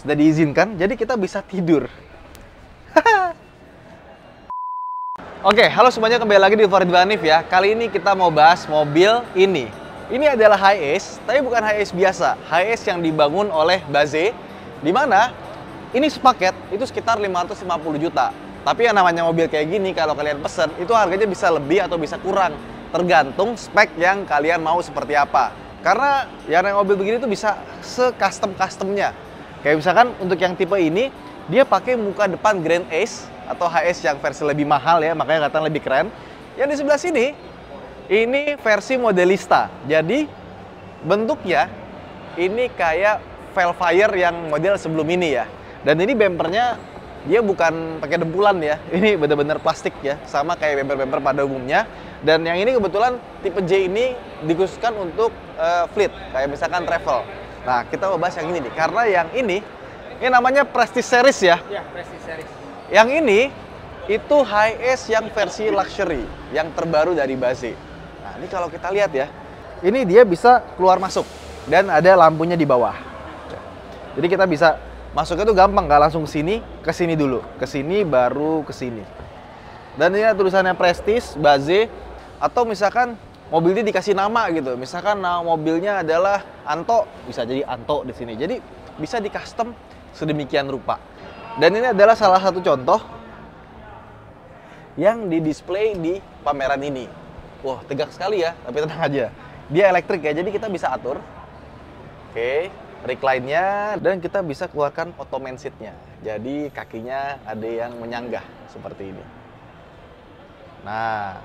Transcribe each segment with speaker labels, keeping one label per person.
Speaker 1: sudah diizinkan, jadi kita bisa tidur. Oke, halo semuanya, kembali lagi di Favorit Hanif ya. Kali ini kita mau bahas mobil ini. Ini adalah Hiace, tapi bukan Hiace biasa. Hiace yang dibangun oleh Baze, di mana ini sepaket itu sekitar 550 juta. Tapi yang namanya mobil kayak gini, kalau kalian pesen, itu harganya bisa lebih atau bisa kurang. Tergantung spek yang kalian mau seperti apa. Karena yang mobil begini tuh bisa se-custom-customnya. Kayak misalkan untuk yang tipe ini, dia pakai muka depan Grand Ace atau Hiace yang versi lebih mahal ya, makanya katanya lebih keren. Yang di sebelah sini, ini versi modelista. Jadi bentuknya ini kayak Velfire yang model sebelum ini ya. Dan ini bempernya dia bukan pakai dempulan ya, ini benar-benar plastik ya, sama kayak bemper-bemper pada umumnya. Dan yang ini kebetulan tipe J ini dikhususkan untuk fleet, kayak misalkan travel. Nah, kita mau bahas yang ini nih, karena yang ini namanya Prestige Series ya.
Speaker 2: Ya, Prestige Series.
Speaker 1: Yang ini itu Hiace yang versi luxury, yang terbaru dari Baze. Nah, ini kalau kita lihat ya, ini dia bisa keluar masuk dan ada lampunya di bawah. Jadi kita bisa masuknya tuh gampang, nggak langsung ke sini dulu, ke sini baru ke sini. Dan ini tulisannya Prestige Baze, atau misalkan mobil ini dikasih nama gitu. Misalkan nama mobilnya adalah Anto, bisa jadi Anto di sini. Jadi bisa di custom sedemikian rupa. Dan ini adalah salah satu contoh yang di-display di pameran ini. Wah, tegak sekali ya, tapi tenang aja. Dia elektrik ya, jadi kita bisa atur. Oke, recline-nya, dan kita bisa keluarkan ottoman seat-nya. Jadi kakinya ada yang menyanggah seperti ini. Nah,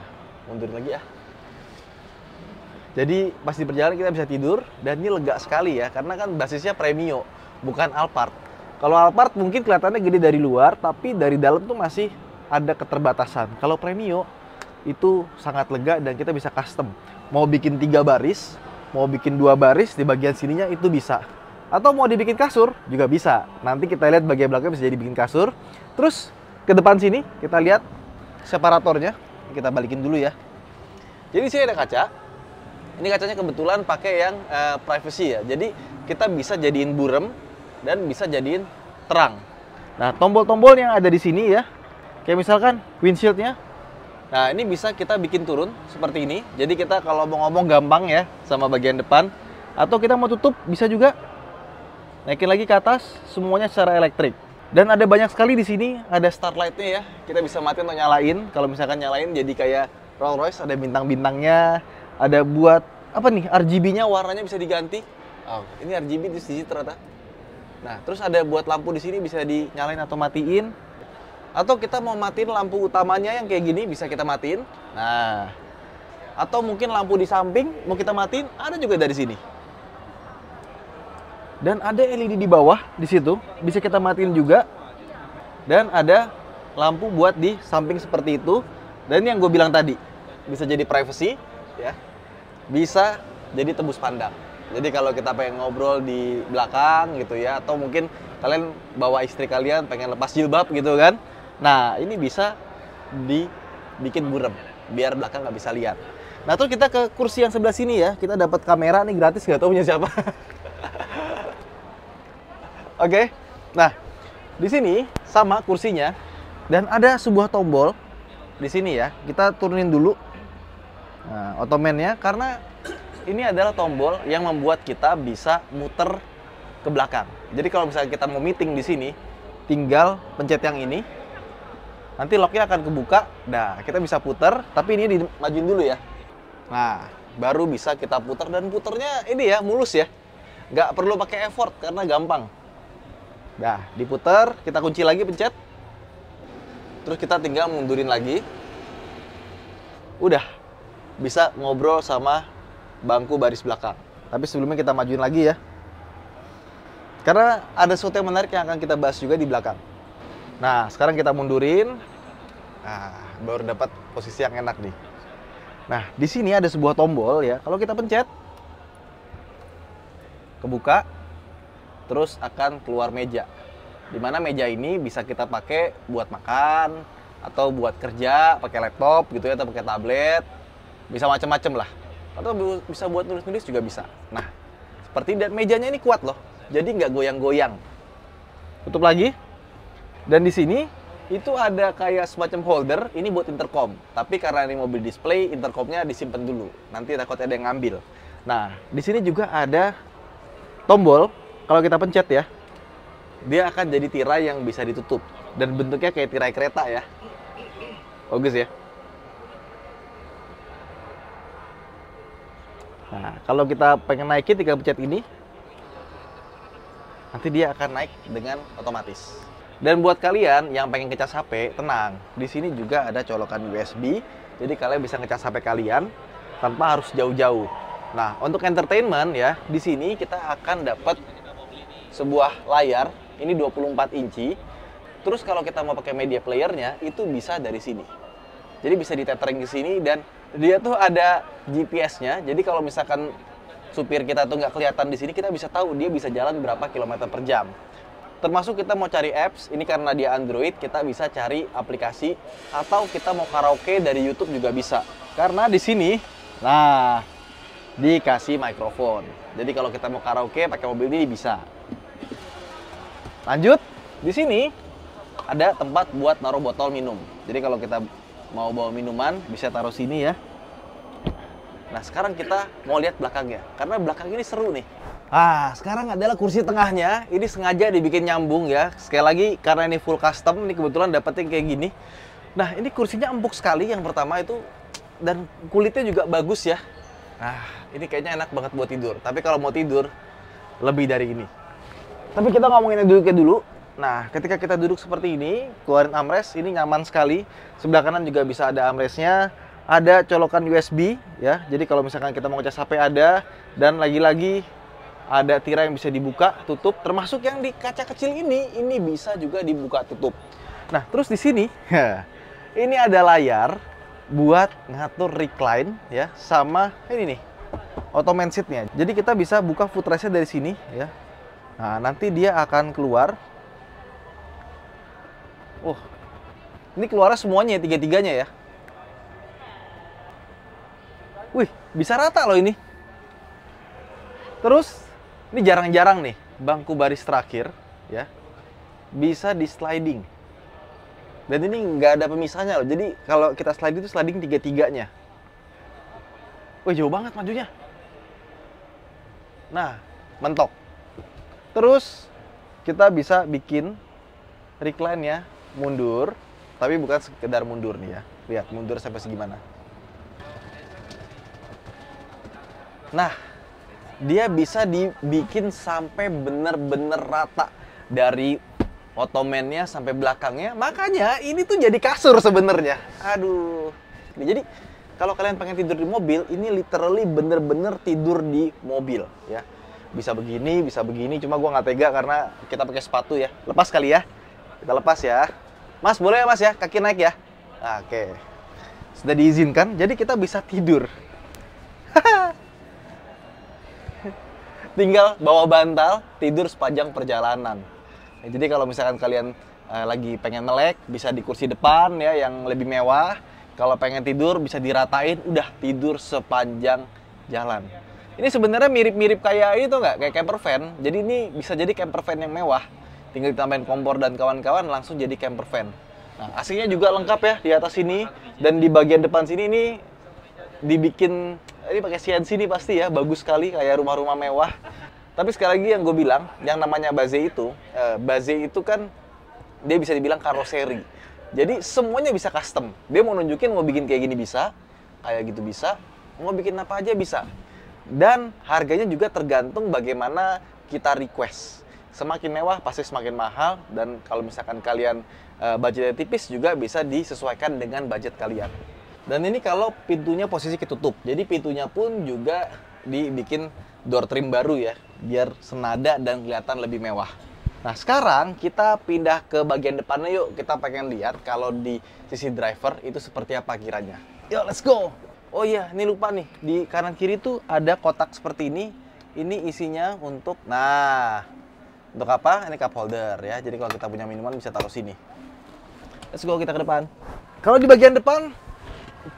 Speaker 1: mundur lagi ya. Jadi pas di perjalanan kita bisa tidur, dan ini lega sekali ya, karena kan basisnya Premio, bukan Alphard. Kalau Alphard mungkin kelihatannya gede dari luar, tapi dari dalam tuh masih ada keterbatasan. Kalau Premio itu sangat lega dan kita bisa custom. Mau bikin 3 baris, mau bikin 2 baris di bagian sininya itu bisa. Atau mau dibikin kasur juga bisa. Nanti kita lihat bagian belakang bisa jadi bikin kasur. Terus ke depan sini kita lihat separatornya. Kita balikin dulu ya. Jadi sini ada kaca. Ini kacanya kebetulan pakai yang privacy ya. Jadi kita bisa jadiin burem dan bisa jadiin terang. Nah, tombol-tombol yang ada di sini ya, kayak misalkan windshield-nya. Nah, ini bisa kita bikin turun seperti ini. Jadi kita kalau mau ngomong gampang ya sama bagian depan. Atau kita mau tutup bisa juga. Naikin lagi ke atas, semuanya secara elektrik. Dan ada banyak sekali di sini, ada start light-nya ya. Kita bisa matiin atau nyalain. Kalau misalkan nyalain jadi kayak Rolls Royce, ada bintang-bintangnya. Ada buat apa nih? RGB-nya warnanya bisa diganti. Oh, ini RGB di sini ternyata. Nah, terus ada buat lampu di sini bisa dinyalain atau matiin. Atau kita mau matiin lampu utamanya yang kayak gini bisa kita matiin. Nah, atau mungkin lampu di samping mau kita matiin, ada juga dari sini. Dan ada LED di bawah di situ, bisa kita matiin juga. Dan ada lampu buat di samping seperti itu. Dan yang gue bilang tadi, bisa jadi privacy ya. Bisa jadi tembus pandang. Jadi kalau kita pengen ngobrol di belakang gitu ya, atau mungkin kalian bawa istri kalian pengen lepas jilbab gitu kan. Nah, ini bisa dibikin burem, biar belakang nggak bisa lihat. Nah, terus kita ke kursi yang sebelah sini ya, kita dapat kamera nih gratis, nggak tahu punya siapa. Oke, nah di sini sama kursinya, dan ada sebuah tombol di sini ya. Kita turunin dulu, nah, ottoman-nya, karena ini adalah tombol yang membuat kita bisa muter ke belakang. Jadi kalau misalnya kita mau meeting di sini, tinggal pencet yang ini, nanti locknya akan kebuka. Nah, kita bisa puter, tapi ini dimajuin dulu ya. Nah, baru bisa kita puter, dan puternya ini ya mulus ya. Nggak perlu pakai effort karena gampang. Nah, diputer, kita kunci lagi pencet. Terus kita tinggal mundurin lagi. Udah, bisa ngobrol sama bangku baris belakang. Tapi sebelumnya kita majuin lagi ya. Karena ada sesuatu yang menarik yang akan kita bahas juga di belakang. Nah, sekarang kita mundurin. Nah, baru dapat posisi yang enak nih. Nah, di sini ada sebuah tombol ya. Kalau kita pencet, kebuka, terus akan keluar meja. Dimana meja ini bisa kita pakai buat makan, atau buat kerja, pakai laptop gitu ya, atau pakai tablet. Bisa macam-macam lah. Atau bisa buat nulis-nulis juga bisa. Nah, seperti, dan mejanya ini kuat loh. Jadi nggak goyang-goyang. tutup lagi. Dan di sini itu ada kayak semacam holder, ini buat intercom. Tapi karena ini mobil display, intercomnya disimpan dulu. Nanti takut ada yang ngambil. Nah, di sini juga ada tombol. Kalau kita pencet ya, dia akan jadi tirai yang bisa ditutup. Dan bentuknya kayak tirai kereta ya. Bagus ya. Nah, kalau kita pengen naikin, tinggal pencet ini. Nanti dia akan naik dengan otomatis. Dan buat kalian yang pengen ngecas HP, tenang. Di sini juga ada colokan USB. Jadi kalian bisa ngecas HP kalian tanpa harus jauh-jauh. Nah, untuk entertainment ya, di sini kita akan dapat sebuah layar. Ini 24 inci. Terus kalau kita mau pakai media playernya, itu bisa dari sini. Jadi bisa ditethering ke sini dan dia tuh ada GPS-nya. Jadi kalau misalkan supir kita tuh nggak kelihatan di sini, kita bisa tahu dia bisa jalan berapa kilometer per jam. Termasuk kita mau cari apps, ini karena dia Android, kita bisa cari aplikasi atau kita mau karaoke dari YouTube juga bisa. Karena di sini, nah, dikasih mikrofon. Jadi kalau kita mau karaoke pakai mobil ini bisa. Lanjut, di sini ada tempat buat naruh botol minum. Jadi kalau kita mau bawa minuman, bisa taruh sini ya. Nah, sekarang kita mau lihat belakangnya. Karena belakang ini seru nih. Ah, sekarang adalah kursi tengahnya. Ini sengaja dibikin nyambung ya. Sekali lagi, karena ini full custom, ini kebetulan dapetin kayak gini. Nah, ini kursinya empuk sekali yang pertama itu. Dan kulitnya juga bagus ya. Nah, ini kayaknya enak banget buat tidur. Tapi kalau mau tidur, lebih dari ini. Tapi kita ngomongin duduknya dulu. Nah, ketika kita duduk seperti ini, keluarin armrest, ini nyaman sekali. Sebelah kanan juga bisa ada armrestnya, ada colokan USB ya. Jadi kalau misalkan kita mau ngecas HP ada, dan lagi-lagi ada tirai yang bisa dibuka, tutup. Termasuk yang di kaca kecil ini bisa juga dibuka tutup. Nah, terus di sini, ini ada layar buat ngatur recline ya, sama ini nih, ottoman seat-nya. Jadi kita bisa buka footrest-nya dari sini ya. Nah, nanti dia akan keluar. Ini keluarnya semuanya, tiga-tiganya ya. Wih, bisa rata loh ini. Terus, ini jarang-jarang nih, bangku baris terakhir ya, bisa di sliding. Dan ini nggak ada pemisahnya loh. Jadi kalau kita sliding itu sliding tiga-tiganya. Wih, jauh banget majunya. Nah, mentok. Terus, kita bisa bikin recline-nya mundur, tapi bukan sekedar mundur nih ya. Lihat, mundur sampai segimana. Nah, dia bisa dibikin sampai bener-bener rata dari ottomannya sampai belakangnya. Makanya ini tuh jadi kasur sebenarnya. Aduh. Jadi kalau kalian pengen tidur di mobil, ini literally bener-bener tidur di mobil ya. Bisa begini, cuma gua nggak tega karena kita pakai sepatu ya. Lepas kali ya. Kita lepas ya. Mas, boleh ya Mas ya? Kaki naik ya? Oke. Sudah diizinkan, jadi kita bisa tidur. Tinggal bawa bantal, tidur sepanjang perjalanan. Nah, jadi kalau misalkan kalian lagi pengen melek, bisa di kursi depan ya, yang lebih mewah. Kalau pengen tidur, bisa diratain, udah tidur sepanjang jalan. Ini sebenarnya mirip-mirip kayak itu nggak? Kayak camper van. Jadi ini bisa jadi camper van yang mewah. Tinggal ditambahin kompor dan kawan-kawan, langsung jadi camper van. Nah, AC-nya juga lengkap ya di atas sini. Dan di bagian depan sini ini dibikin, ini pakai CNC nih pasti ya, bagus sekali kayak rumah-rumah mewah. Tapi sekali lagi yang gue bilang, yang namanya Baze itu kan dia bisa dibilang karoseri. Jadi semuanya bisa custom. Dia mau nunjukin mau bikin kayak gini bisa, kayak gitu bisa, mau bikin apa aja bisa. Dan harganya juga tergantung bagaimana kita request. Semakin mewah pasti semakin mahal, dan kalau misalkan kalian budgetnya tipis juga bisa disesuaikan dengan budget kalian. Dan ini kalau pintunya posisi ketutup, jadi pintunya pun juga dibikin door trim baru ya, biar senada dan kelihatan lebih mewah. Nah, sekarang kita pindah ke bagian depannya yuk. Kita pengen lihat kalau di sisi driver itu seperti apa kiranya. Yuk, let's go! Oh iya, ini lupa nih, di kanan kiri tuh ada kotak seperti ini. Ini isinya untuk, nah, untuk apa? Ini cup holder ya. Jadi kalau kita punya minuman bisa taruh sini. Let's go, kita ke depan. Kalau di bagian depan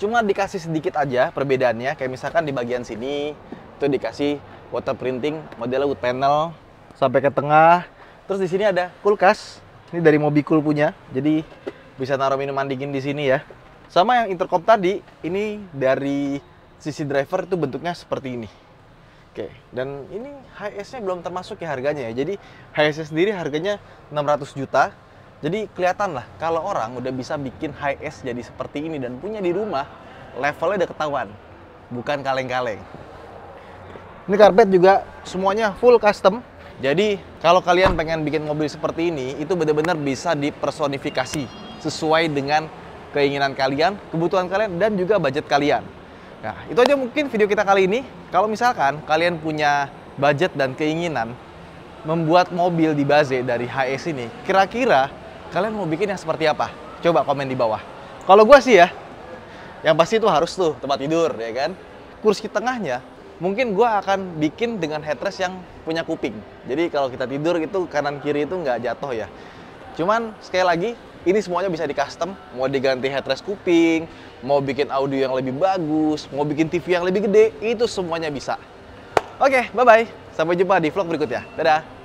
Speaker 1: cuma dikasih sedikit aja perbedaannya. Kayak misalkan di bagian sini itu dikasih water printing modelnya wood panel sampai ke tengah. Terus di sini ada kulkas. Ini dari Mobicool punya. Jadi bisa naruh minuman dingin di sini ya. Sama yang intercom tadi, ini dari sisi driver itu bentuknya seperti ini. Oke, dan ini HS-nya belum termasuk ya harganya ya. Jadi HS sendiri harganya 600 juta. Jadi kelihatan lah kalau orang udah bisa bikin HS jadi seperti ini dan punya di rumah, levelnya udah ketahuan. Bukan kaleng-kaleng. Ini karpet juga semuanya full custom. Jadi kalau kalian pengen bikin mobil seperti ini, itu benar-benar bisa dipersonifikasi sesuai dengan keinginan kalian, kebutuhan kalian, dan juga budget kalian. Nah, itu aja mungkin video kita kali ini. Kalau misalkan kalian punya budget dan keinginan membuat mobil di base dari HS ini, kira-kira kalian mau bikin yang seperti apa? Coba komen di bawah. Kalau gua sih ya, yang pasti itu harus tuh tempat tidur, ya kan? Kursi tengahnya, mungkin gua akan bikin dengan headrest yang punya kuping. Jadi kalau kita tidur itu kanan kiri itu nggak jatuh ya. Cuman sekali lagi, ini semuanya bisa di custom. Mau diganti headrest kuping, mau bikin audio yang lebih bagus, mau bikin TV yang lebih gede, itu semuanya bisa. Oke, bye-bye. Sampai jumpa di vlog berikutnya. Dadah!